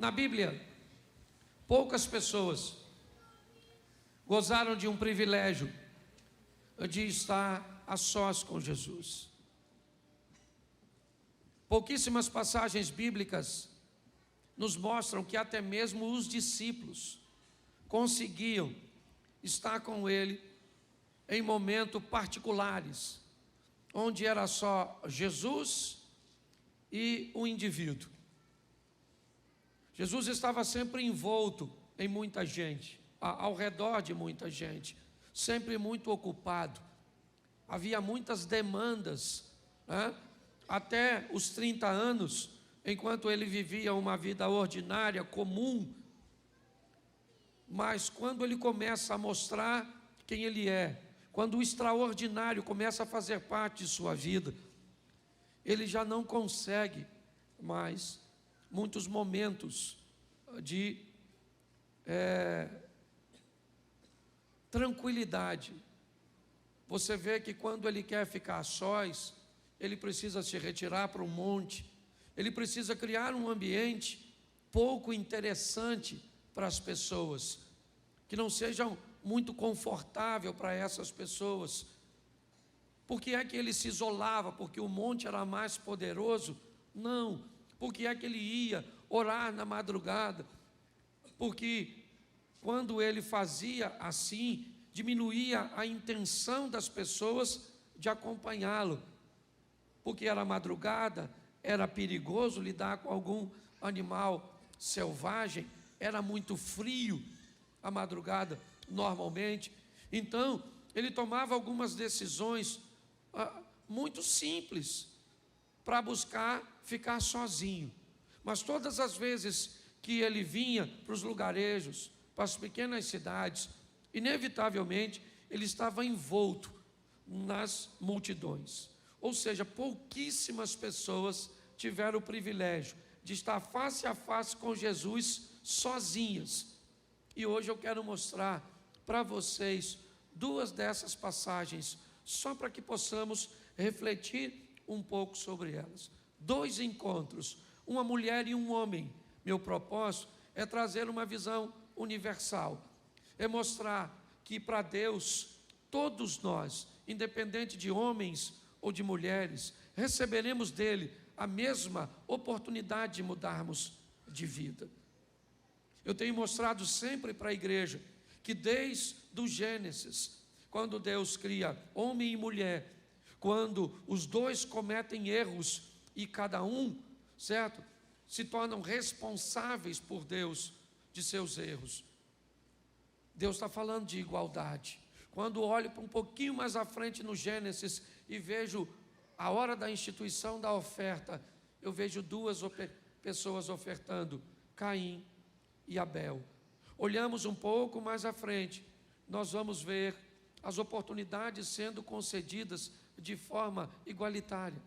Na Bíblia, poucas pessoas gozaram de um privilégio de estar a sós com Jesus. Pouquíssimas passagens bíblicas nos mostram que até mesmo os discípulos conseguiam estar com Ele em momentos particulares, onde era só Jesus e o indivíduo. Jesus estava sempre envolto em muita gente, ao redor de muita gente, sempre muito ocupado. Havia muitas demandas, né? Até os 30 anos, enquanto ele vivia uma vida ordinária, comum. Mas quando ele começa a mostrar quem ele é, quando o extraordinário começa a fazer parte de sua vida, ele já não consegue mais muitos momentos de tranquilidade. Você vê que quando ele quer ficar a sós, ele precisa se retirar para um monte, ele precisa criar um ambiente pouco interessante para as pessoas, que não seja muito confortável para essas pessoas. Por que é que ele se isolava? Porque o monte era mais poderoso? Não. Por que é que ele ia orar na madrugada? Porque quando ele fazia assim, diminuía a intenção das pessoas de acompanhá-lo. Porque era madrugada, era perigoso lidar com algum animal selvagem, era muito frio a madrugada normalmente. Então, ele tomava algumas decisões muito simples para buscar ficar sozinho. Mas todas as vezes que ele vinha para os lugarejos, para as pequenas cidades, inevitavelmente ele estava envolto nas multidões. Ou seja, pouquíssimas pessoas tiveram o privilégio de estar face a face com Jesus sozinhas. E hoje eu quero mostrar para vocês duas dessas passagens, só para que possamos refletir um pouco sobre elas. Dois encontros, uma mulher e um homem. Meu propósito é trazer uma visão universal, é mostrar que para Deus, todos nós, independente de homens ou de mulheres, receberemos dele a mesma oportunidade de mudarmos de vida. Eu tenho mostrado sempre para a igreja que desde o Gênesis, quando Deus cria homem e mulher, quando os dois cometem erros e cada um, certo, se tornam responsáveis por Deus de seus erros. Deus está falando de igualdade. Quando olho para um pouquinho mais à frente no Gênesis e vejo a hora da instituição da oferta, eu vejo duas pessoas ofertando, Caim e Abel. Olhamos um pouco mais à frente, nós vamos ver as oportunidades sendo concedidas de forma igualitária.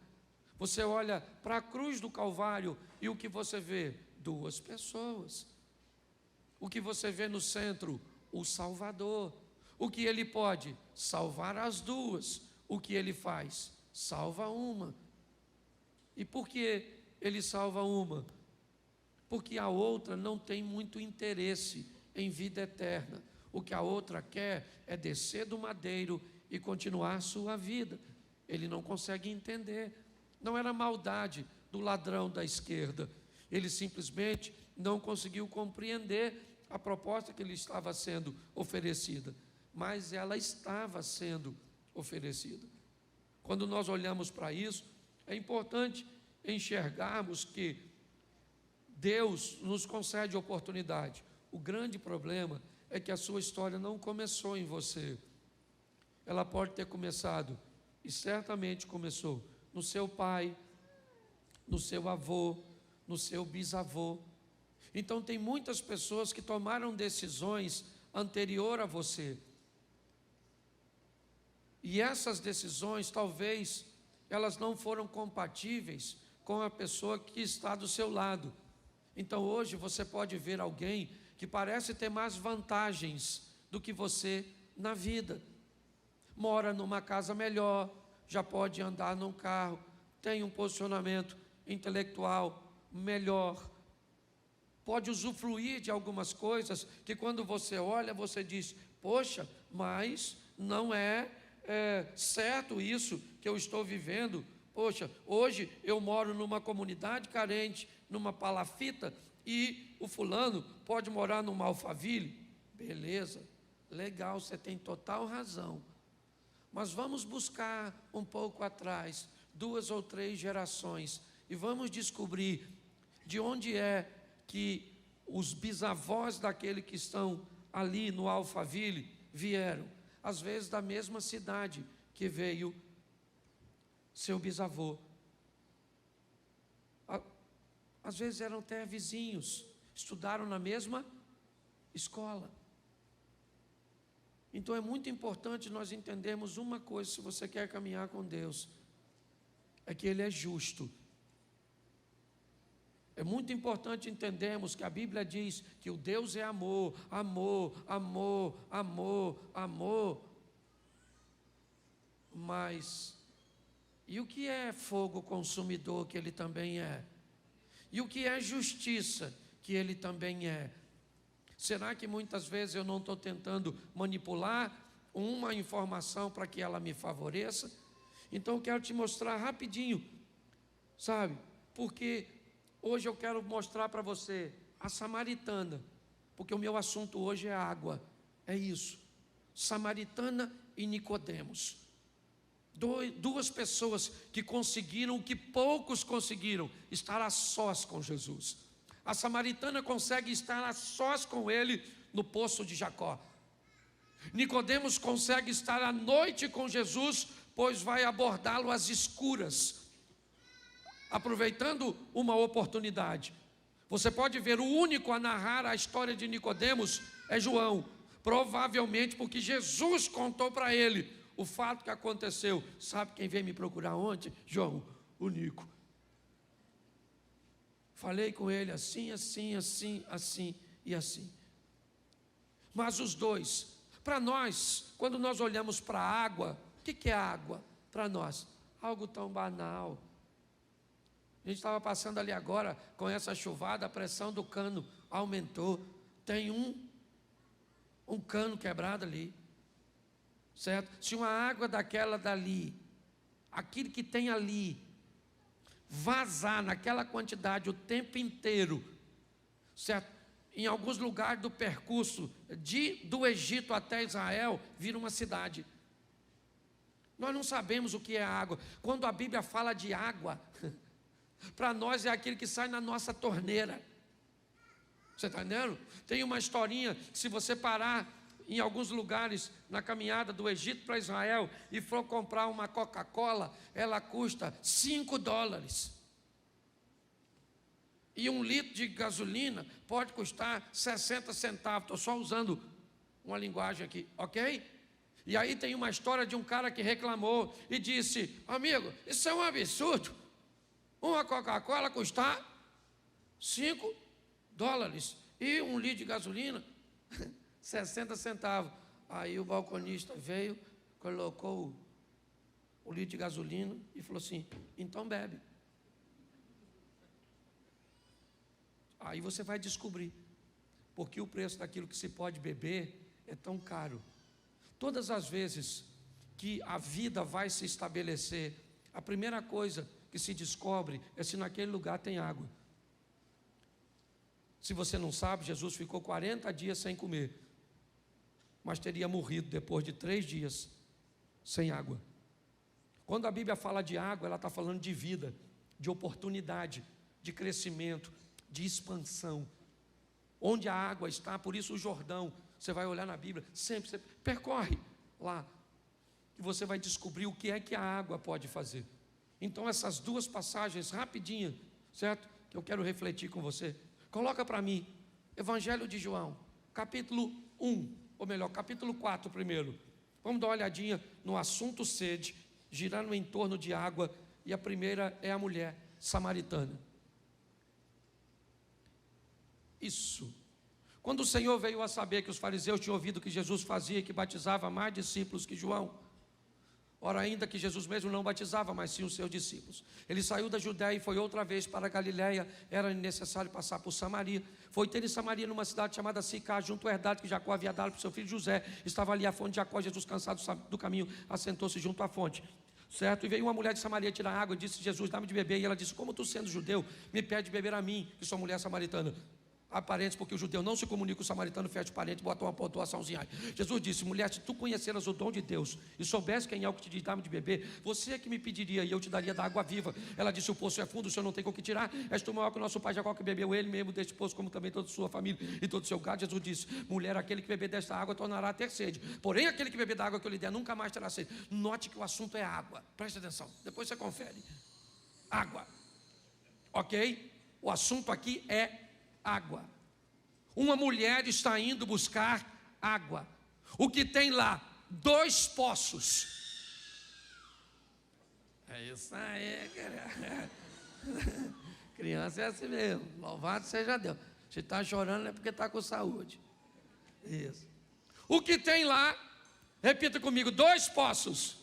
Você olha para a cruz do Calvário e o que você vê? Duas pessoas. O que você vê no centro? O Salvador. O que ele pode? Salvar as duas. O que ele faz? Salva uma. E por que ele salva uma? Porque a outra não tem muito interesse em vida eterna. O que a outra quer é descer do madeiro e continuar sua vida. Ele não consegue entender. Não era maldade do ladrão da esquerda. Ele simplesmente não conseguiu compreender a proposta que lhe estava sendo oferecida. Mas ela estava sendo oferecida. Quando nós olhamos para isso, é importante enxergarmos que Deus nos concede oportunidade. O grande problema é que a sua história não começou em você. Ela pode ter começado, e certamente começou, no seu pai, no seu avô, no seu bisavô. Então tem muitas pessoas que tomaram decisões anterior a você. E essas decisões, talvez, elas não foram compatíveis com a pessoa que está do seu lado. Então hoje você pode ver alguém que parece ter mais vantagens do que você na vida. Mora numa casa melhor, já pode andar num carro, tem um posicionamento intelectual melhor. pode usufruir de algumas coisas que quando você olha, você diz, poxa, mas não é certo isso que eu estou vivendo. Poxa, hoje eu moro numa comunidade carente, numa palafita, e o fulano pode morar numa Alphaville. Beleza, legal, você tem total razão. Mas vamos buscar um pouco atrás, 2 ou 3 gerações, e vamos descobrir de onde é que os bisavós daquele que estão ali no Alphaville vieram. Às vezes da mesma cidade que veio seu bisavô. Às vezes eram até vizinhos, estudaram na mesma escola. Então é muito importante nós entendermos uma coisa, se você quer caminhar com Deus, é que Ele é justo. É muito importante entendermos que a Bíblia diz que o Deus é amor, amor, amor, amor, amor. Mas, e o que é fogo consumidor, que Ele também é? E o que é justiça, que Ele também é? Será que muitas vezes eu não estou tentando manipular uma informação para que ela me favoreça? Então eu quero te mostrar rapidinho, sabe? Porque hoje eu quero mostrar para você a samaritana, porque o meu assunto hoje é água, é isso. Samaritana e Nicodemos. Duas pessoas que conseguiram o que poucos conseguiram, estar a sós com Jesus. A samaritana consegue estar a sós com ele no poço de Jacó. Nicodemos consegue estar à noite com Jesus, pois vai abordá-lo às escuras, aproveitando uma oportunidade. Você pode ver, o único a narrar a história de Nicodemos é João, provavelmente porque Jesus contou para ele o fato que aconteceu. Sabe quem veio me procurar ontem? João, o Nico. Falei com ele assim, assim, assim, assim e assim. Mas os dois, para nós, quando nós olhamos para a água, o que é água para nós? Algo tão banal. A gente estava passando ali agora, com essa chuvada, a pressão do cano aumentou. Tem um cano quebrado ali, certo? Se uma água daquela dali, aquilo que tem ali, vazar naquela quantidade o tempo inteiro, certo? Em alguns lugares do percurso do Egito até Israel, vira uma cidade. Nós não sabemos o que é água. Quando a Bíblia fala de água, para nós é aquilo que sai na nossa torneira. Você está entendendo? Tem uma historinha, se você parar em alguns lugares na caminhada do Egito para Israel e for comprar uma Coca-Cola, ela custa $5. E 1 litro de gasolina pode custar 60 centavos. Estou só usando uma linguagem aqui, ok? E aí tem uma história de um cara que reclamou e disse: amigo, isso é um absurdo. Uma Coca-Cola custar $5 e 1 litro de gasolina 60 centavos. Aí o balconista veio, colocou o litro de gasolina e falou assim: então bebe. Aí você vai descobrir porque o preço daquilo que se pode beber é tão caro. Todas as vezes que a vida vai se estabelecer, a primeira coisa que se descobre é se naquele lugar tem água. Se você não sabe, Jesus ficou 40 dias sem comer, mas teria morrido depois de 3 dias sem água. Quando a Bíblia fala de água, ela está falando de vida, de oportunidade, de crescimento, de expansão. Onde a água está, por isso o Jordão, você vai olhar na Bíblia, sempre você percorre lá, e você vai descobrir o que é que a água pode fazer. Então essas duas passagens rapidinho, certo? Que eu quero refletir com você. Coloca para mim, Evangelho de João, capítulo 1, ou melhor, capítulo 4 primeiro. Vamos dar uma olhadinha no assunto sede, girando em torno de água, e a primeira é a mulher samaritana. Isso. Quando o Senhor veio a saber que os fariseus tinham ouvido que Jesus fazia e que batizava mais discípulos que João, Ora, ainda que Jesus mesmo não batizava, mas sim os seus discípulos. Ele saiu da Judéia e foi outra vez para a Galiléia. Era necessário passar por Samaria. Foi ter em Samaria, numa cidade chamada Sicar, junto ao herdade que Jacó havia dado para o seu filho José. Estava ali a fonte de Jacó. Jesus, cansado do caminho, assentou-se junto à fonte. Certo? E veio uma mulher de Samaria tirar água e disse: Jesus, dá-me de beber. E ela disse: como tu, sendo judeu, me pede beber a mim, que sou mulher samaritana? Aparentes, porque o judeu não se comunica com o samaritano, fecha o parente, bota uma pontuaçãozinha aí. Jesus disse: mulher, se tu conheceras o dom de Deus e soubesse quem é o que te diz, dá-me de beber, você é que me pediria e eu te daria da água viva. Ela disse: o poço é fundo, o senhor não tem com o que tirar, és tu maior que o nosso pai Jacó, que bebeu ele mesmo deste poço, como também toda a sua família e todo o seu gado. Jesus disse: mulher, aquele que beber desta água tornará a ter sede, porém aquele que beber da água que eu lhe der nunca mais terá sede. Note que o assunto é água, preste atenção, depois você confere. Água, ok? O assunto aqui é água. Uma mulher está indo buscar água. O que tem lá? 2 poços. É isso aí, cara. Criança é assim mesmo. Louvado seja Deus. Se está chorando é porque está com saúde. Isso. O que tem lá? Repita comigo: 2 poços.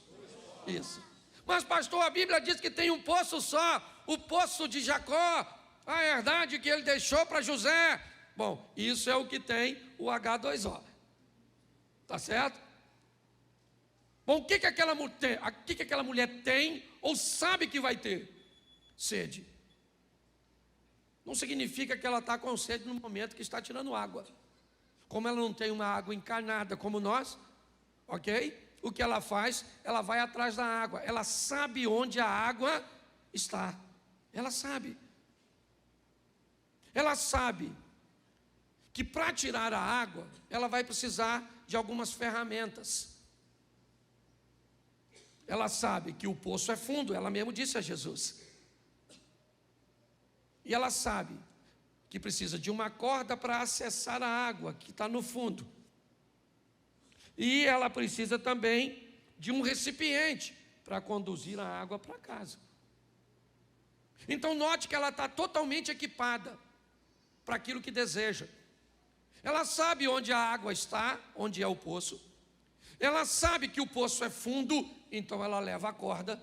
Isso. Mas pastor, a Bíblia diz que tem um poço só. O poço de Jacó, a herdade que ele deixou para José. Bom, isso é o que tem o H2O. Tá certo? Bom, o que aquela mulher tem ou sabe que vai ter? Sede. Não significa que ela está com sede no momento que está tirando água. Como ela não tem uma água encarnada como nós, ok? O que ela faz? Ela vai atrás da água. Ela sabe onde a água está. Ela sabe. Ela sabe que para tirar a água, ela vai precisar de algumas ferramentas. Ela sabe que o poço é fundo, ela mesmo disse a Jesus. E ela sabe que precisa de uma corda para acessar a água que está no fundo. E ela precisa também de um recipiente para conduzir a água para casa. Então note que ela está totalmente equipada para aquilo que deseja. Ela sabe onde a água está, onde é o poço. Ela sabe que o poço é fundo, então ela leva a corda.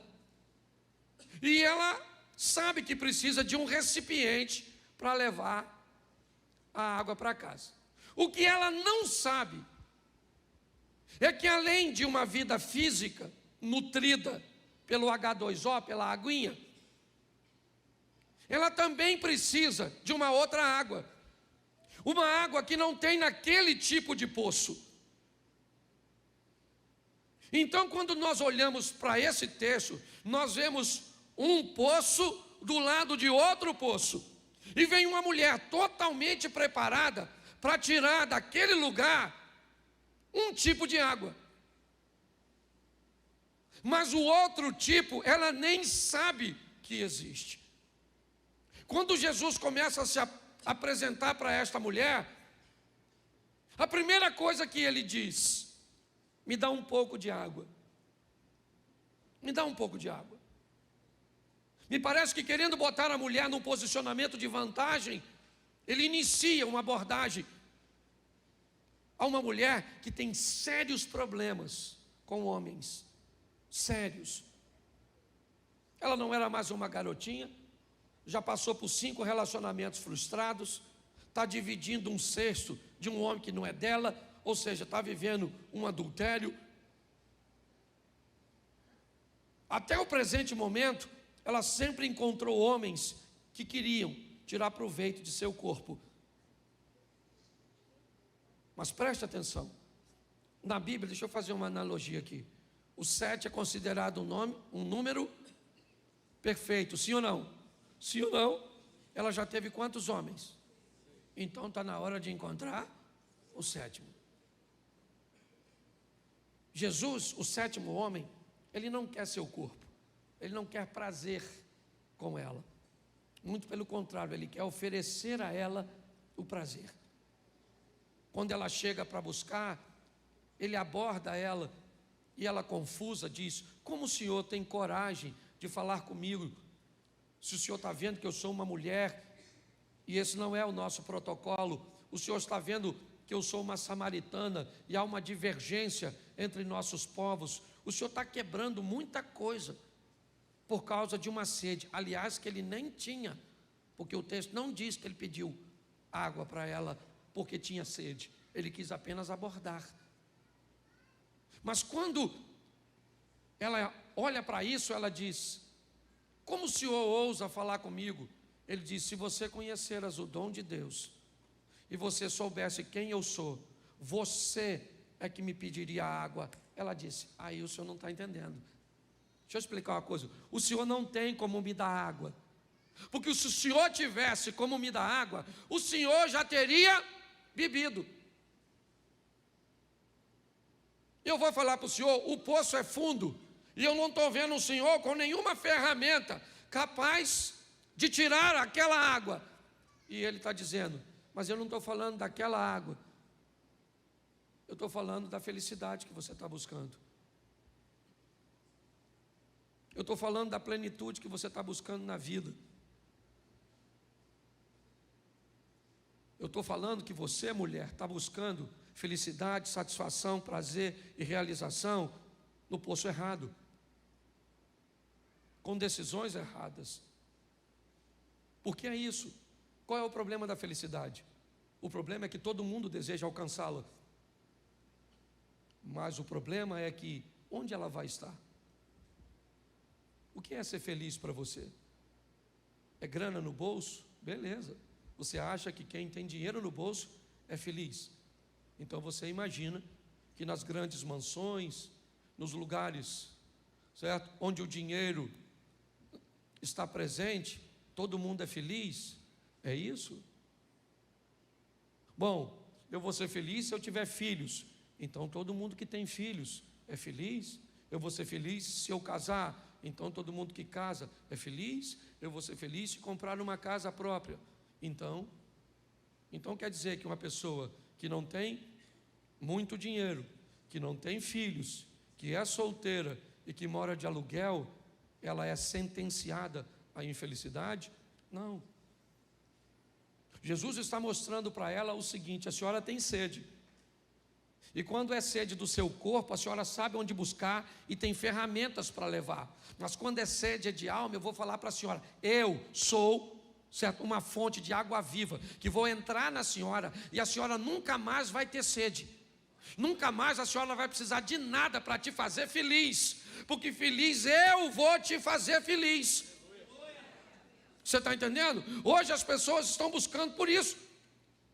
E ela sabe que precisa de um recipiente para levar a água para casa. O que ela não sabe é que, além de uma vida física nutrida pelo H2O, pela aguinha, ela também precisa de uma outra água. Uma água que não tem naquele tipo de poço. Então, quando nós olhamos para esse texto, nós vemos um poço do lado de outro poço. E vem uma mulher totalmente preparada para tirar daquele lugar um tipo de água. Mas o outro tipo, ela nem sabe que existe. Quando Jesus começa a se apresentar para esta mulher, a primeira coisa que ele diz: me dá um pouco de água. Me dá um pouco de água. Me parece que, querendo botar a mulher num posicionamento de vantagem, ele inicia uma abordagem a uma mulher que tem sérios problemas com homens. Sérios. Ela não era mais uma garotinha, já passou por 5 relacionamentos frustrados, está dividindo um cesto de um homem que não é dela, ou seja, está vivendo um adultério. Até o presente momento, ela sempre encontrou homens que queriam tirar proveito de seu corpo. Mas preste atenção, na Bíblia, deixa eu fazer uma analogia aqui. O 7 é considerado um número perfeito, sim ou não? Sim ou não? Ela já teve quantos homens? Então está na hora de encontrar o 7º. Jesus, o 7º homem, ele não quer seu corpo, ele não quer prazer com ela. Muito pelo contrário, ele quer oferecer a ela o prazer. Quando ela chega para buscar, ele aborda ela e ela, confusa, diz: como o senhor tem coragem de falar comigo, se o senhor está vendo que eu sou uma mulher e esse não é o nosso protocolo? O senhor está vendo que eu sou uma samaritana e há uma divergência entre nossos povos. O senhor está quebrando muita coisa por causa de uma sede, aliás, que ele nem tinha, porque o texto não diz que ele pediu água para ela porque tinha sede, ele quis apenas abordar. Mas quando ela olha para isso, ela diz: como o senhor ousa falar comigo? Ele diz: se você conheceras o dom de Deus e você soubesse quem eu sou, você é que me pediria água. Ela disse: aí o senhor não está entendendo. Deixa eu explicar uma coisa: o senhor não tem como me dar água, porque se o senhor tivesse como me dar água, o senhor já teria bebido. Eu vou falar para o senhor, o poço é fundo, e eu não estou vendo o senhor com nenhuma ferramenta capaz de tirar aquela água. E ele está dizendo: mas eu não estou falando daquela água, eu estou falando da felicidade que você está buscando. Eu estou falando da plenitude que você está buscando na vida. Eu estou falando que você, mulher, está buscando felicidade, satisfação, prazer e realização no poço errado, com decisões erradas. Por que é isso? Qual é o problema da felicidade? O problema é que todo mundo deseja alcançá-la, mas o problema é que onde ela vai estar? O que é ser feliz para você? É grana no bolso? Beleza. Você acha que quem tem dinheiro no bolso é feliz? Então você imagina que nas grandes mansões, nos lugares, certo, onde o dinheiro está presente, todo mundo é feliz? É isso? Bom, eu vou ser feliz se eu tiver filhos. Então todo mundo que tem filhos é feliz? Eu vou ser feliz se eu casar. Então todo mundo que casa é feliz? Eu vou ser feliz se comprar uma casa própria. Então quer dizer que uma pessoa que não tem muito dinheiro, que não tem filhos, que é solteira e que mora de aluguel, ela é sentenciada à infelicidade? Não. Jesus está mostrando para ela o seguinte: a senhora tem sede. E quando é sede do seu corpo, a senhora sabe onde buscar e tem ferramentas para levar. Mas quando é sede de alma, eu vou falar para a senhora: eu sou, certo, uma fonte de água viva, que vou entrar na senhora e a senhora nunca mais vai ter sede. Nunca mais a senhora vai precisar de nada para te fazer feliz, porque feliz eu vou te fazer feliz. Você está entendendo? Hoje as pessoas estão buscando por isso.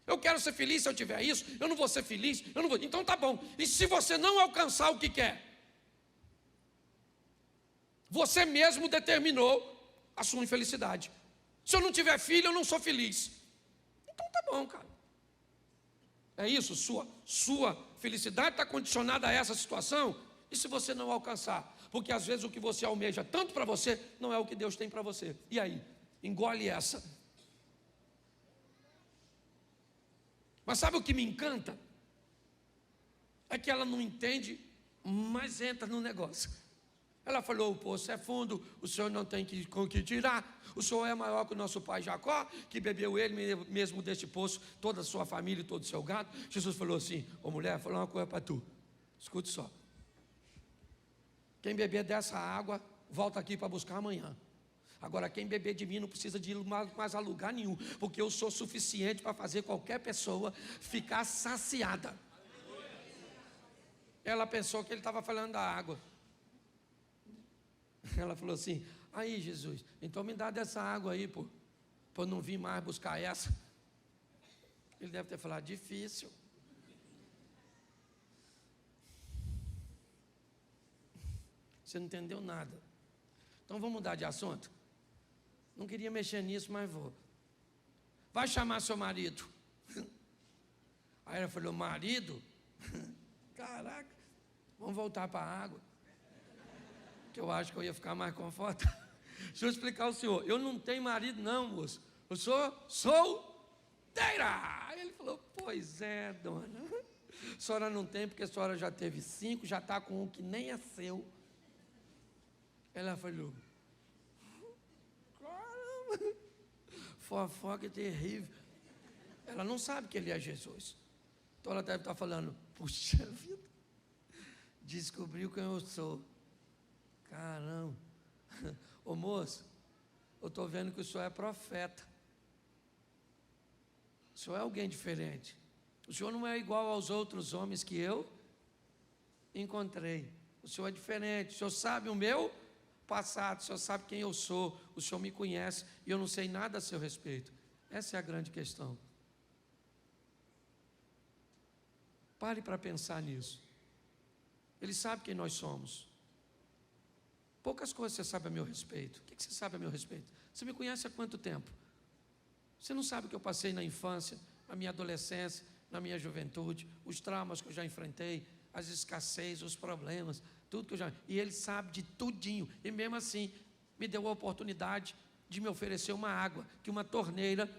Eu quero ser feliz se eu tiver isso, eu não vou ser feliz, eu não vou. Então tá bom. E se você não alcançar o que quer? Você mesmo determinou a sua infelicidade. Se eu não tiver filho, eu não sou feliz. Então tá bom, cara. É isso, sua felicidade está condicionada a essa situação. E se você não alcançar? Porque às vezes o que você almeja tanto para você não é o que Deus tem para você. E aí? Engole essa. Mas sabe o que me encanta? É que ela não entende, mas entra no negócio. Ela falou: o poço é fundo, o senhor não tem com que tirar. O senhor é maior que o nosso pai Jacó, que bebeu ele mesmo deste poço, toda a sua família e todo o seu gado. Jesus falou assim: ô mulher, vou falar uma coisa para tu. Escute só. Quem beber dessa água, volta aqui para buscar amanhã. Agora, quem beber de mim não precisa de ir mais a lugar nenhum, porque eu sou suficiente para fazer qualquer pessoa ficar saciada. Ela pensou que ele estava falando da água. Ela falou assim: aí Jesus, então me dá dessa água aí, para eu não vir mais buscar essa. Ele deve ter falado: difícil. Você não entendeu nada. Então vamos mudar de assunto. Não queria mexer nisso, mas vou. Vai chamar seu marido. Aí ela falou: marido? Caraca, vamos voltar para a água, que eu acho que eu ia ficar mais confortável. Deixa eu explicar ao senhor: eu não tenho marido não, moço. Eu sou solteira. Aí ele falou: pois é, dona. A senhora não tem porque a senhora já teve 5, já está com um que nem é seu. Ela falou: caramba, fofoca terrível. Ela não sabe que ele é Jesus. Então ela deve estar falando: puxa vida, descobriu quem eu sou. Caramba. Ô moço, eu estou vendo que o senhor é profeta. O senhor é alguém diferente. O senhor não é igual aos outros homens que eu encontrei. O senhor é diferente. O senhor sabe o meu passado. O senhor sabe quem eu sou. O senhor me conhece e eu não sei nada a seu respeito. Essa é a grande questão. Pare para pensar nisso. Ele sabe quem nós somos. Poucas coisas você sabe a meu respeito. O que você sabe a meu respeito? Você me conhece há quanto tempo? Você não sabe o que eu passei na infância, na minha adolescência, na minha juventude, os traumas que eu já enfrentei, as escassez, os problemas, tudo que eu já... E ele sabe de tudinho. E mesmo assim, me deu a oportunidade de me oferecer uma água que uma torneira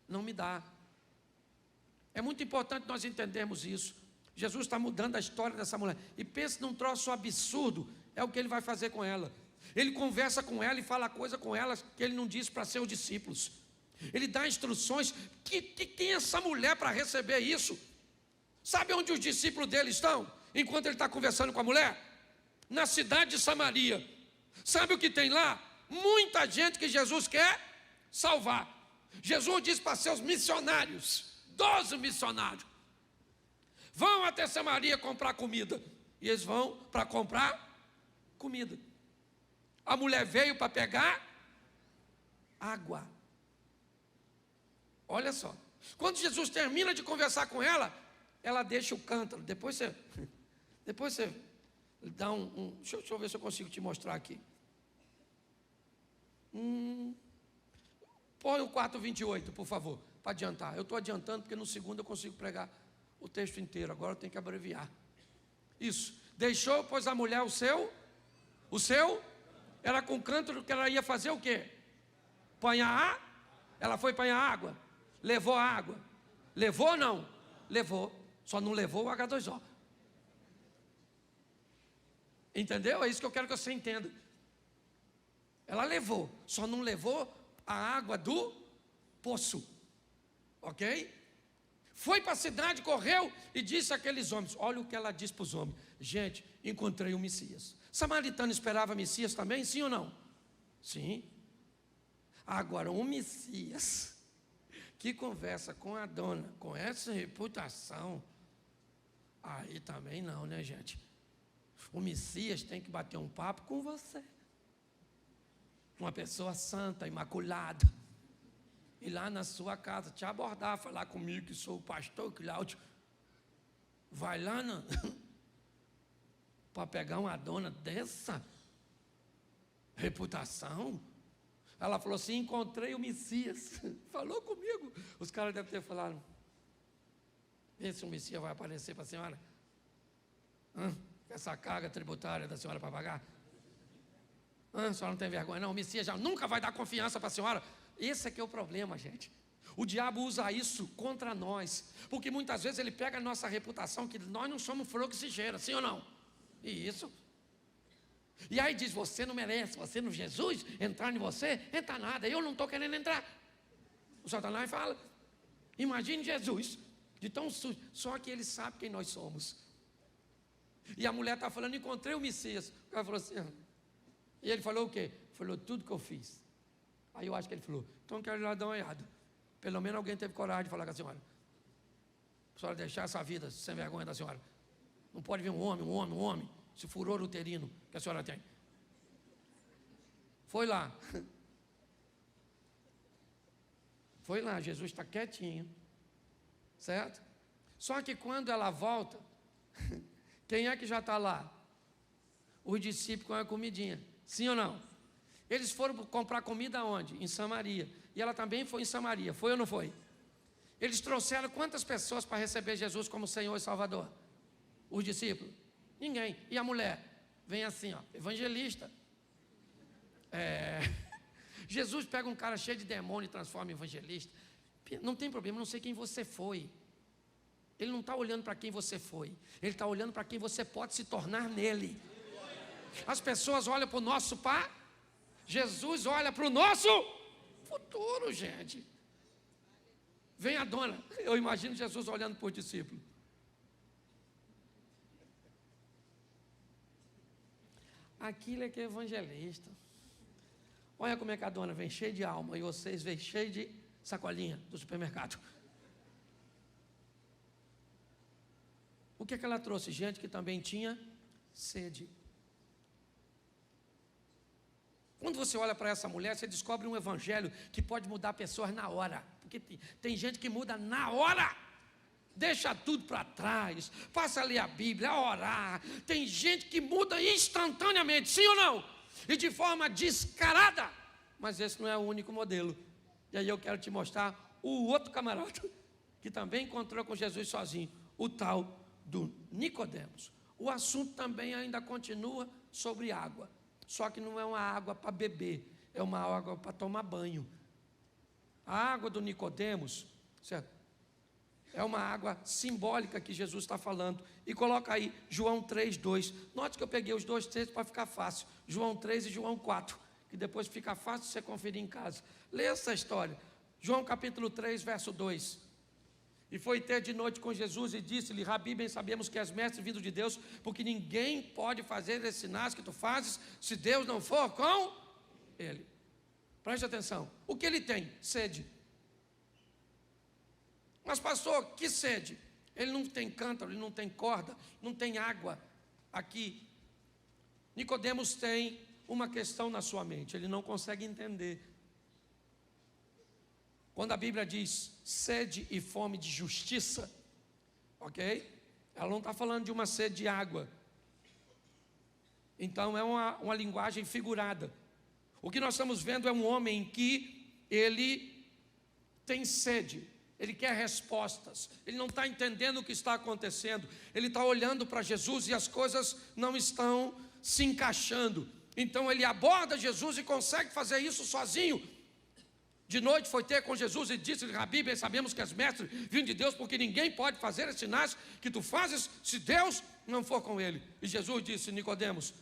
não me dá. É muito importante nós entendermos isso. Jesus está mudando a história dessa mulher. E pense num troço absurdo, é o que ele vai fazer com ela. Ele conversa com ela e fala coisa com ela que ele não disse para seus discípulos. Ele dá instruções. Que tem essa mulher para receber isso? Sabe onde os discípulos dele estão? Enquanto ele está conversando com a mulher? Na cidade de Samaria. Sabe o que tem lá? Muita gente que Jesus quer salvar. Jesus diz para seus missionários, 12 missionários, vão até Samaria comprar comida. E eles vão para comprar comida. A mulher veio para pegar água. Olha só. Quando Jesus termina de conversar com ela, ela deixa o cântaro. Depois você dá deixa eu ver se eu consigo te mostrar aqui. Põe o 4:28, por favor, para adiantar. Eu estou adiantando porque no segundo eu consigo pregar o texto inteiro. Agora eu tenho que abreviar. Isso. Deixou, pois, a mulher o seu, era com cântaro que ela ia fazer o quê? Ela foi apanhar água. Levou a água. Levou ou não? Levou. Só não levou o H2O. Entendeu? É isso que eu quero que você entenda. Ela levou, só não levou a água do poço. Ok? Foi para a cidade, correu e disse àqueles homens. Olha o que ela disse para os homens. Gente, encontrei o Messias. Samaritano esperava Messias também, sim ou não? Sim. Agora, um Messias que conversa com a dona, com essa reputação, aí também não, né, gente? O Messias tem que bater um papo com você. Uma pessoa santa, imaculada. Ir lá na sua casa, te abordar, falar comigo que sou o pastor Cláudio. Vai lá para pegar uma dona dessa reputação. Ela falou assim, encontrei o Messias. Falou comigo. Os caras devem ter falado, vê se o Messias vai aparecer para a senhora. Essa carga tributária da senhora para pagar. A senhora não tem vergonha não, o Messias já nunca vai dar confiança para a senhora. Esse é que é o problema, gente. O diabo usa isso contra nós, porque muitas vezes ele pega a nossa reputação, que nós não somos flor que se cheira, sim ou não? E isso. E aí diz, você não merece, você não Jesus, entrar em você, entra nada, eu não estou querendo entrar. O Satanás fala, imagine Jesus, de tão sujo, só que ele sabe quem nós somos. E a mulher está falando, encontrei o Messias. O cara falou assim, e ele falou o quê? Falou tudo que eu fiz. Aí eu acho que ele falou, então quero ir lá dar uma olhada. Pelo menos alguém teve coragem de falar com a senhora. A senhora deixar essa vida sem vergonha da senhora. Não pode ver um homem, esse furor uterino que a senhora tem. Foi lá. Foi lá, Jesus está quietinho. Certo? Só que quando ela volta, quem é que já está lá? Os discípulos com a comidinha. Sim ou não? Eles foram comprar comida onde? Em Samaria. E ela também foi em Samaria. Foi ou não foi? Eles trouxeram quantas pessoas para receber Jesus como Senhor e Salvador? Os discípulos? Ninguém. E a mulher? Vem assim, ó, evangelista. Jesus pega um cara cheio de demônio e transforma em evangelista. Não tem problema, não sei quem você foi. Ele não está olhando para quem você foi. Ele está olhando para quem você pode se tornar nele. As pessoas olham para o nosso pai. Jesus olha para o nosso futuro, gente. Vem a dona. Eu imagino Jesus olhando para os discípulos. aquilo é que é evangelista. Olha como é que a dona vem cheia de alma e vocês vêm cheio de sacolinha do supermercado. O que é que ela trouxe? Gente que também tinha sede. Quando você olha para essa mulher, você descobre um evangelho que pode mudar pessoas na hora. Porque tem gente que muda na hora. Deixa tudo para trás, passa a ler a Bíblia, a orar. Tem gente que muda instantaneamente, sim ou não? E de forma descarada. Mas esse não é o único modelo. E aí eu quero te mostrar o outro camarada que também encontrou com Jesus sozinho, o tal do Nicodemos. O assunto também ainda continua sobre água. Só que não é uma água para beber, é uma água para tomar banho. A água do Nicodemos, certo? É uma água simbólica que Jesus está falando. E coloca aí João 3:2. Note que eu peguei os dois textos para ficar fácil. João 3 e João 4. Que depois fica fácil você conferir em casa. Lê essa história. João capítulo 3, verso 2. E foi ter de noite com Jesus e disse-lhe: Rabi, bem sabemos que és mestre vindo de Deus, porque ninguém pode fazer esses sinais que tu fazes, se Deus não for com ele. Preste atenção. O que ele tem? Sede. Mas pastor, que sede? Ele não tem cântaro, ele não tem corda, não tem água aqui. Nicodemos tem uma questão na sua mente, ele não consegue entender. Quando a Bíblia diz sede e fome de justiça, ok? Ela não está falando de uma sede de água. Então é uma linguagem figurada. O que nós estamos vendo é um homem que ele tem sede. Ele quer respostas, ele não está entendendo o que está acontecendo, ele está olhando para Jesus e as coisas não estão se encaixando. Então ele aborda Jesus e consegue fazer isso sozinho. De noite foi ter com Jesus e disse-lhe: Rabi, bem sabemos que és mestre vindo de Deus, porque ninguém pode fazer esses sinais que tu fazes se Deus não for com ele. E Jesus disse: Nicodemos,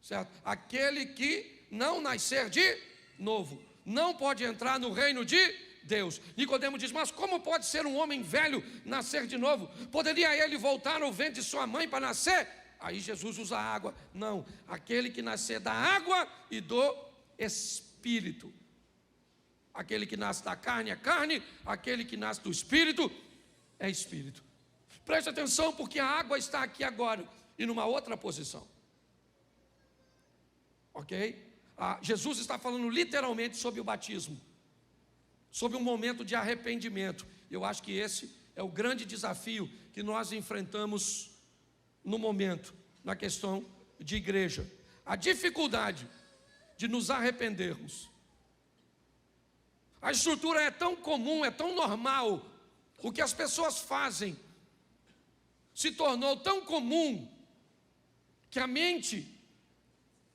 certo? Aquele que não nascer de novo não pode entrar no reino de Deus. Nicodemos diz: mas como pode ser um homem velho nascer de novo? Poderia ele voltar ao ventre de sua mãe para nascer? Aí Jesus usa a água. Não, aquele que nascer da água e do Espírito. Aquele que nasce da carne é carne, aquele que nasce do Espírito é Espírito. Preste atenção, porque a água está aqui agora e numa outra posição. Ok? Jesus está falando literalmente sobre o batismo, sobre um momento de arrependimento. Eu acho que esse é o grande desafio que nós enfrentamos no momento, na questão de igreja. A dificuldade de nos arrependermos. A estrutura é tão comum, é tão normal. O que as pessoas fazem se tornou tão comum que a mente,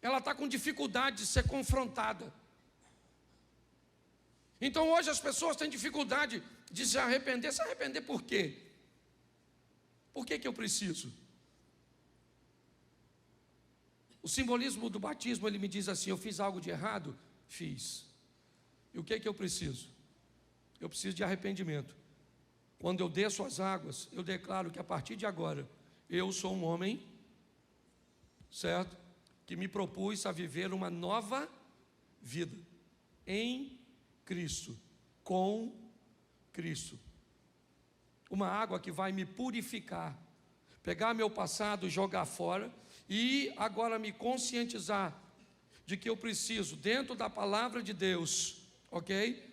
ela está com dificuldade de ser confrontada. Então hoje as pessoas têm dificuldade de se arrepender. Se arrepender por quê? Por que eu preciso? O simbolismo do batismo, ele me diz assim: eu fiz algo de errado? Fiz. E o que eu preciso? Eu preciso de arrependimento. Quando eu desço as águas, eu declaro que a partir de agora, eu sou um homem, certo? Que me propus a viver uma nova vida em Cristo, com Cristo. Uma água que vai me purificar, pegar meu passado, jogar fora e agora me conscientizar de que eu preciso, dentro da palavra de Deus, ok?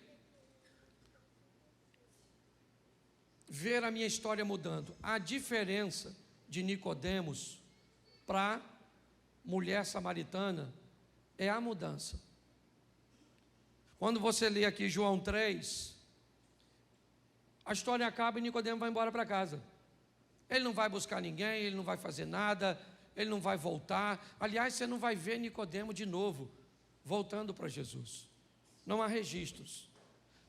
Ver a minha história mudando. A diferença de Nicodemos para mulher samaritana é a mudança. Quando você lê aqui João 3, a história acaba e Nicodemo vai embora para casa. Ele não vai buscar ninguém, ele não vai fazer nada, ele não vai voltar. Aliás, você não vai ver Nicodemo de novo voltando para Jesus. Não há registros.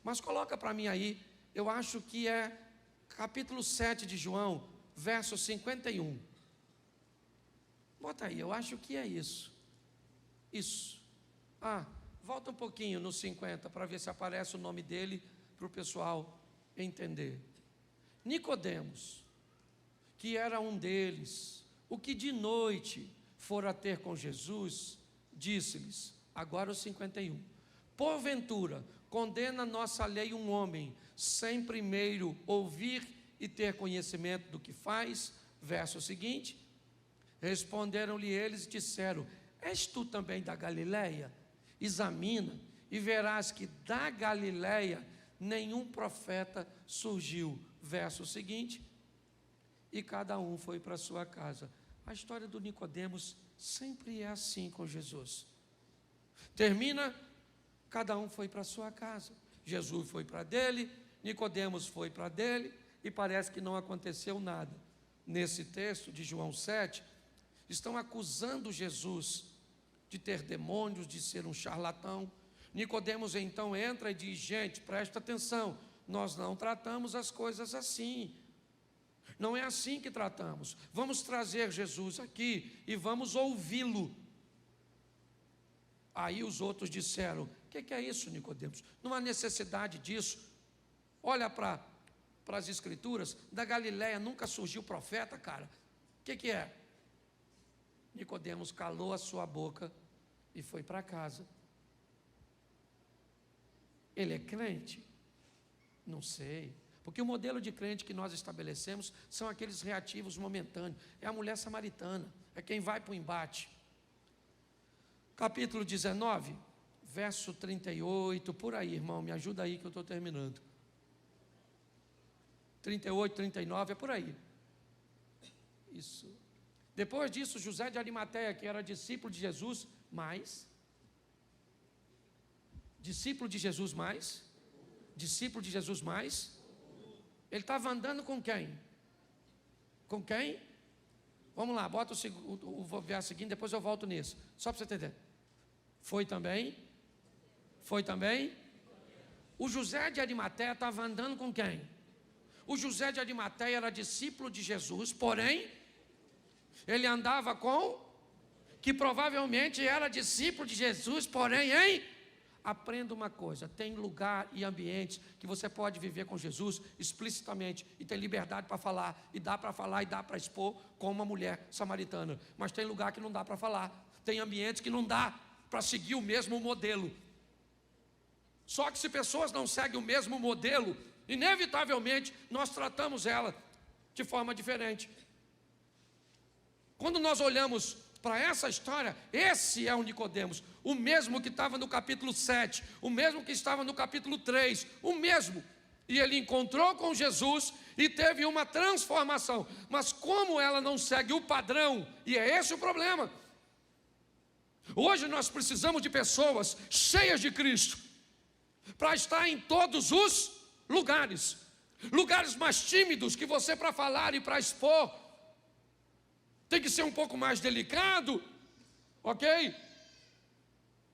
Mas coloca para mim aí, eu acho que é capítulo 7 de João, verso 51. Bota aí, eu acho que é isso. Isso. Volta um pouquinho no 50 para ver se aparece o nome dele para o pessoal entender. Nicodemos, que era um deles, o que de noite fora ter com Jesus, disse-lhes, agora o 51, porventura, condena nossa lei um homem, sem primeiro ouvir e ter conhecimento do que faz? Verso seguinte, responderam-lhe eles e disseram, és tu também da Galileia? Examina e verás que da Galileia nenhum profeta surgiu. Verso seguinte, e cada um foi para a sua casa. A história do Nicodemos sempre é assim com Jesus. Termina, cada um foi para a sua casa. Jesus foi para dele, Nicodemos foi para dele, e parece que não aconteceu nada. Nesse texto de João 7, estão acusando Jesus de ter demônios, de ser um charlatão. Nicodemos então entra e diz, gente, presta atenção, nós não tratamos as coisas assim. Não é assim que tratamos. Vamos trazer Jesus aqui e vamos ouvi-lo. Aí os outros disseram, o que é isso, Nicodemos? Não há necessidade disso. Olha para as escrituras, da Galileia nunca surgiu profeta, cara. O que é? Nicodemos calou a sua boca e foi para casa. Ele é crente? Não sei. Porque o modelo de crente que nós estabelecemos são aqueles reativos momentâneos. É a mulher samaritana, é quem vai para o embate. Capítulo 19, verso 38, por aí, irmão, me ajuda aí que eu estou terminando. 38, 39, é por aí. Isso. Depois disso, José de Arimateia, que era discípulo de Jesus, discípulo de Jesus mais, ele estava andando com quem? Com quem? Vamos lá, bota o verso seguinte, depois eu volto nisso. Só para você entender. Foi também? O José de Arimateia estava andando com quem? O José de Arimateia era discípulo de Jesus, porém, ele andava com, que provavelmente era discípulo de Jesus, porém, aprenda uma coisa, tem lugar e ambientes que você pode viver com Jesus explicitamente e tem liberdade para falar e dá para expor como uma mulher samaritana, mas tem lugar que não dá para falar, tem ambientes que não dá para seguir o mesmo modelo. Só que se pessoas não seguem o mesmo modelo, inevitavelmente nós tratamos ela de forma diferente. Quando nós olhamos para essa história, esse é o Nicodemos, o mesmo que estava no capítulo 7, o mesmo que estava no capítulo 3, o mesmo. E ele encontrou com Jesus e teve uma transformação. Mas como ela não segue o padrão, e é esse o problema. Hoje nós precisamos de pessoas cheias de Cristo, para estar em todos os lugares. Lugares mais tímidos que você para falar e para expor tem que ser um pouco mais delicado, ok?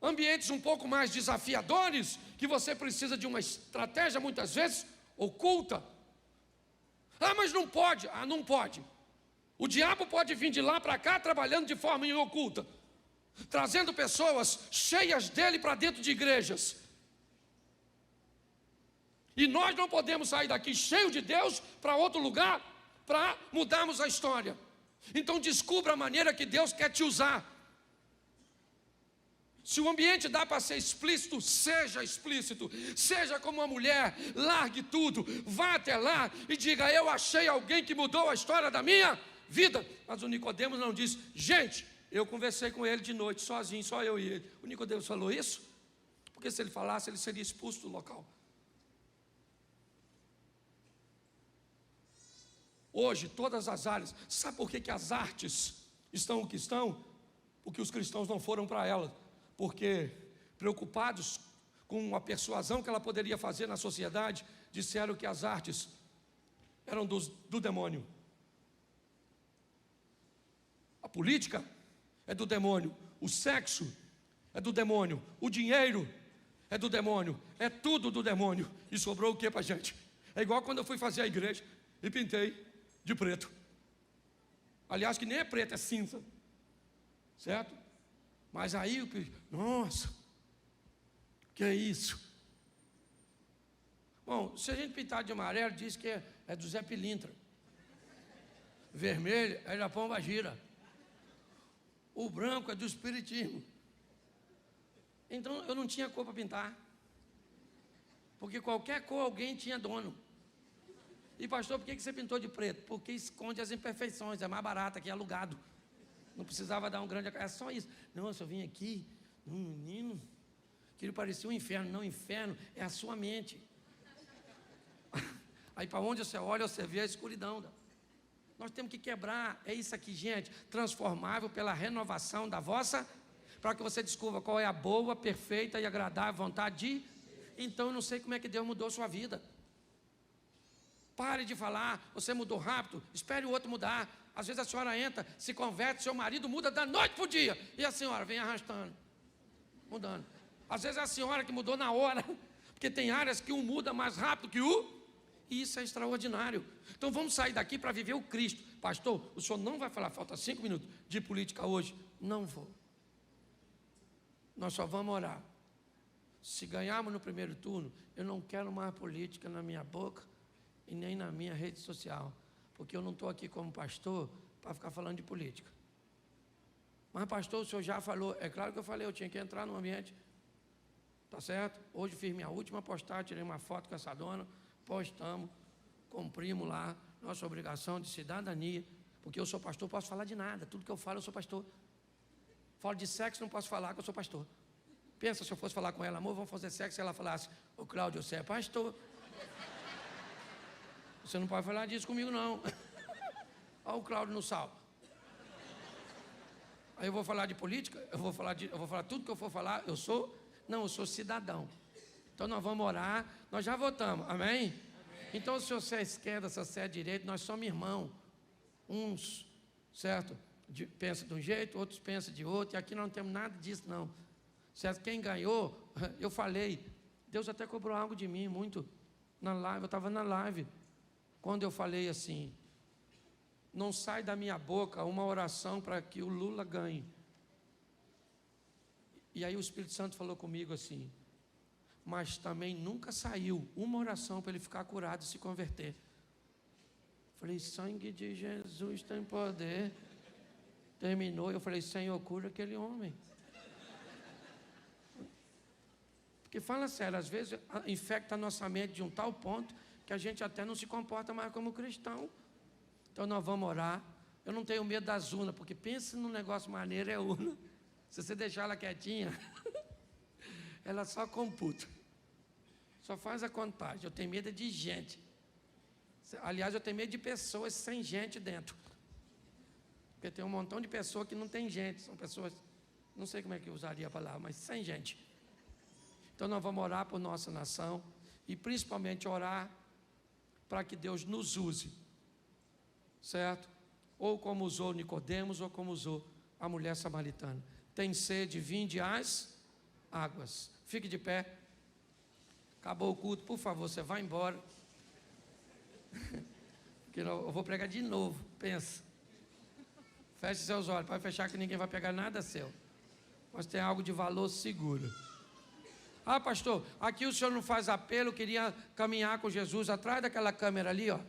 Ambientes um pouco mais desafiadores, que você precisa de uma estratégia muitas vezes oculta. Ah, mas não pode. Ah, não pode. O diabo pode vir de lá para cá trabalhando de forma oculta, trazendo pessoas cheias dele para dentro de igrejas. E nós não podemos sair daqui cheio de Deus para outro lugar para mudarmos a história. Então descubra a maneira que Deus quer te usar. Se o ambiente dá para ser explícito, seja explícito. Seja como uma mulher, largue tudo, vá até lá e diga, eu achei alguém que mudou a história da minha vida. Mas o Nicodemos não disse, gente, eu conversei com ele de noite, sozinho, só eu e ele. O Nicodemos falou isso? Porque se ele falasse, ele seria expulso do local. Hoje, todas as áreas, sabe por que as artes estão o que estão? Porque os cristãos não foram para elas, porque preocupados com a persuasão que ela poderia fazer na sociedade, disseram que as artes eram do demônio. A política é do demônio, o sexo é do demônio, o dinheiro é do demônio, é tudo do demônio. E sobrou o que para a gente? É igual quando eu fui fazer a igreja e pintei de preto. Aliás, que nem é preto, é cinza. Certo? Mas aí, nossa, que é isso? Bom, se a gente pintar de amarelo, diz que é do Zé Pilintra. Vermelho é da Pomba Gira. O branco é do espiritismo. Então eu não tinha cor para pintar. Porque qualquer cor alguém tinha dono. E pastor, por que você pintou de preto? Porque esconde as imperfeições, é mais barato aqui, é alugado. Não precisava dar um grande... É só isso. Nossa, eu vim aqui, um menino, que ele parecia um inferno. Não, inferno é a sua mente. Aí para onde você olha, você vê a escuridão. Nós temos que quebrar, é isso aqui, gente, transformável pela renovação da vossa, para que você descubra qual é a boa, perfeita e agradável vontade de... Então eu não sei como é que Deus mudou sua vida. Pare de falar, você mudou rápido, espere o outro mudar. Às vezes a senhora entra, se converte, seu marido muda da noite para o dia, e a senhora vem arrastando, mudando. Às vezes é a senhora que mudou na hora, porque tem áreas que um muda mais rápido que o... E isso é extraordinário. Então vamos sair daqui para viver o Cristo. Pastor, o senhor não vai falar, falta 5 minutos de política hoje? Não vou. Nós só vamos orar. Se ganharmos no primeiro turno, eu não quero mais política na minha boca e nem na minha rede social. Porque eu não estou aqui como pastor para ficar falando de política. Mas pastor, o senhor já falou. É claro que eu falei, eu tinha que entrar no ambiente. Tá certo? Hoje fiz minha última postagem, tirei uma foto com essa dona. Postamos, cumprimos lá nossa obrigação de cidadania, porque eu sou pastor, posso falar de nada, tudo que eu falo eu sou pastor. Falo de sexo, não posso falar que eu sou pastor. Pensa se eu fosse falar com ela, amor, vamos fazer sexo, e ela falasse, ô Cláudio, você é pastor. Você não pode falar disso comigo não. Olha o Cláudio no salto. Aí eu vou falar de política, eu vou falar tudo que eu for falar, eu sou cidadão. Então nós vamos orar, nós já votamos, amém? Então se você é esquerda, se você é direita, nós somos irmãos. Uns, certo? Pensa de um jeito, outros pensam de outro, e aqui nós não temos nada disso não. Certo? Quem ganhou, eu falei, Deus até cobrou algo de mim, muito, na live, eu estava na live, quando eu falei assim, não sai da minha boca uma oração para que o Lula ganhe. E aí o Espírito Santo falou comigo assim, mas também nunca saiu uma oração para ele ficar curado e se converter. Falei, sangue de Jesus tem poder. Terminou, eu falei, Senhor, cura aquele homem. Porque fala sério, às vezes infecta a nossa mente de um tal ponto que a gente até não se comporta mais como cristão. Então nós vamos orar. Eu não tenho medo das urnas, porque pensa num negócio maneiro, é urna. Se você deixar ela quietinha, ela só computa. Só faz a contagem. Eu tenho medo de gente. Aliás, eu tenho medo de pessoas sem gente dentro. Porque tem um montão de pessoas que não tem gente. São pessoas, não sei como é que eu usaria a palavra, mas sem gente. Então nós vamos orar por nossa nação. E principalmente orar para que Deus nos use. Certo? Ou como usou Nicodemos, ou como usou a mulher samaritana. Tem sede, vinde às águas. Fique de pé. Acabou o culto, por favor, você vai embora. Porque eu vou pregar de novo, pensa. Feche seus olhos, pode fechar que ninguém vai pegar nada seu. Mas tem algo de valor seguro. Ah, pastor, aqui o senhor não faz apelo, eu queria caminhar com Jesus. Atrás daquela câmera ali, ó,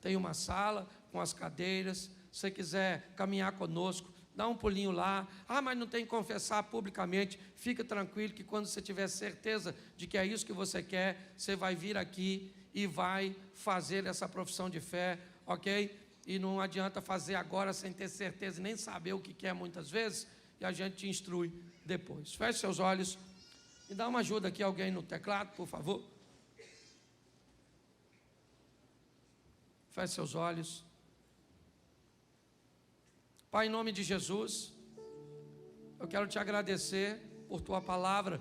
tem uma sala com as cadeiras. Se você quiser caminhar conosco, dá um pulinho lá. Ah, mas não tem que confessar publicamente. Fica tranquilo que quando você tiver certeza de que é isso que você quer, você vai vir aqui e vai fazer essa profissão de fé, ok? E não adianta fazer agora sem ter certeza e nem saber o que quer muitas vezes, e a gente te instrui depois. Feche seus olhos e dá uma ajuda aqui, alguém no teclado, por favor. Feche seus olhos. Pai, em nome de Jesus, eu quero te agradecer por tua palavra,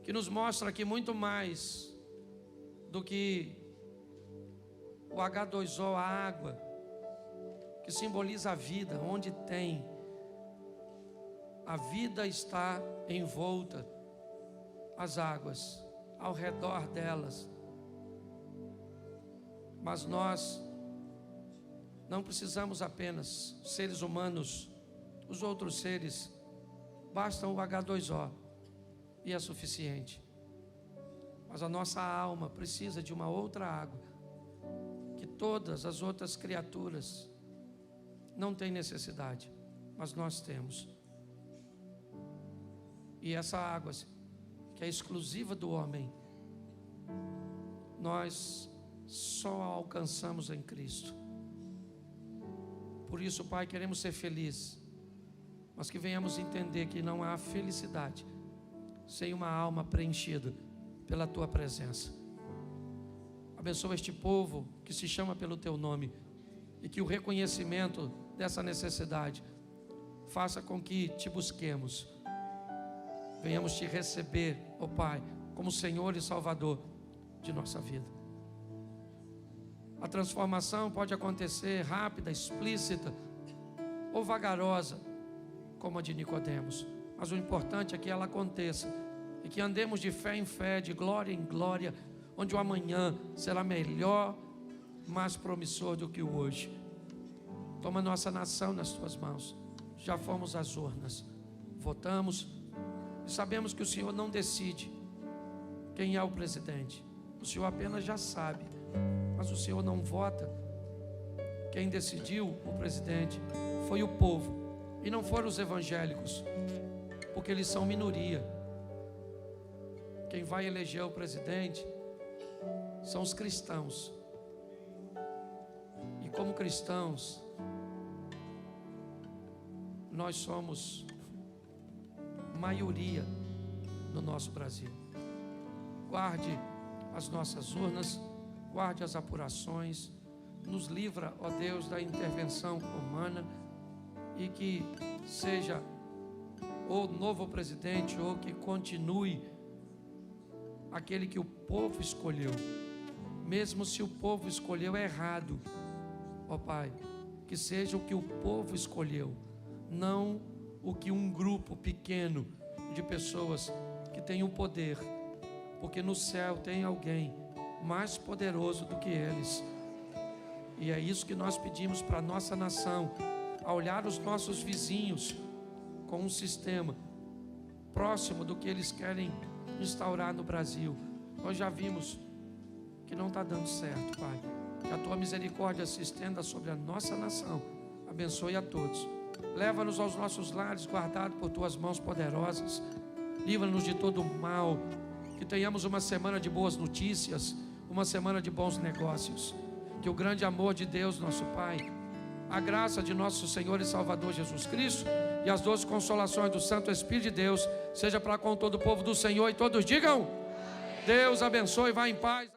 que nos mostra aqui muito mais do que o H2O, a água, que simboliza a vida, onde tem. A vida está envolta, as águas, ao redor delas. Mas nós não precisamos apenas, seres humanos, os outros seres, bastam o H2O e é suficiente. Mas a nossa alma precisa de uma outra água, que todas as outras criaturas não têm necessidade. mas nós temos. E essa água, que é exclusiva do homem, nós só a alcançamos em Cristo. Por isso, Pai, queremos ser felizes, mas que venhamos entender que não há felicidade sem uma alma preenchida pela Tua presença. Abençoa este povo que se chama pelo Teu nome, e que o reconhecimento dessa necessidade faça com que Te busquemos, venhamos Te receber, ó Pai, como Senhor e Salvador de nossa vida. A transformação pode acontecer rápida, explícita ou vagarosa, como a de Nicodemos, mas o importante é que ela aconteça e que andemos de fé em fé, de glória em glória, onde o amanhã será melhor, mais promissor do que o hoje. Toma nossa nação nas Tuas mãos. Já fomos às urnas, votamos e sabemos que o Senhor não decide quem é o presidente. O Senhor apenas já sabe, mas o Senhor não vota. Quem decidiu o presidente foi o povo, e não foram os evangélicos, porque eles são minoria. Quem vai eleger o presidente são os cristãos. E como cristãos, nós somos maioria no nosso Brasil. Guarde as nossas urnas, guarde as apurações, nos livra, ó Deus, da intervenção humana, e que seja o novo presidente ou que continue aquele que o povo escolheu, mesmo se o povo escolheu errado, ó Pai, que seja o que o povo escolheu, não o que um grupo pequeno de pessoas que tem o poder, porque no céu tem alguém mais poderoso do que eles. E é isso que nós pedimos para a nossa nação, a olhar os nossos vizinhos com um sistema próximo do que eles querem instaurar no Brasil. Nós já vimos que não está dando certo, Pai. Que a Tua misericórdia se estenda sobre a nossa nação. Abençoe a todos. Leva-nos aos nossos lares, guardados por Tuas mãos poderosas. Livra-nos de todo o mal. Que tenhamos uma semana de boas notícias, uma semana de bons negócios. Que o grande amor de Deus, nosso Pai, a graça de nosso Senhor e Salvador Jesus Cristo e as doces consolações do Santo Espírito de Deus seja para com todo o povo do Senhor, e todos digam: Deus abençoe, vá em paz.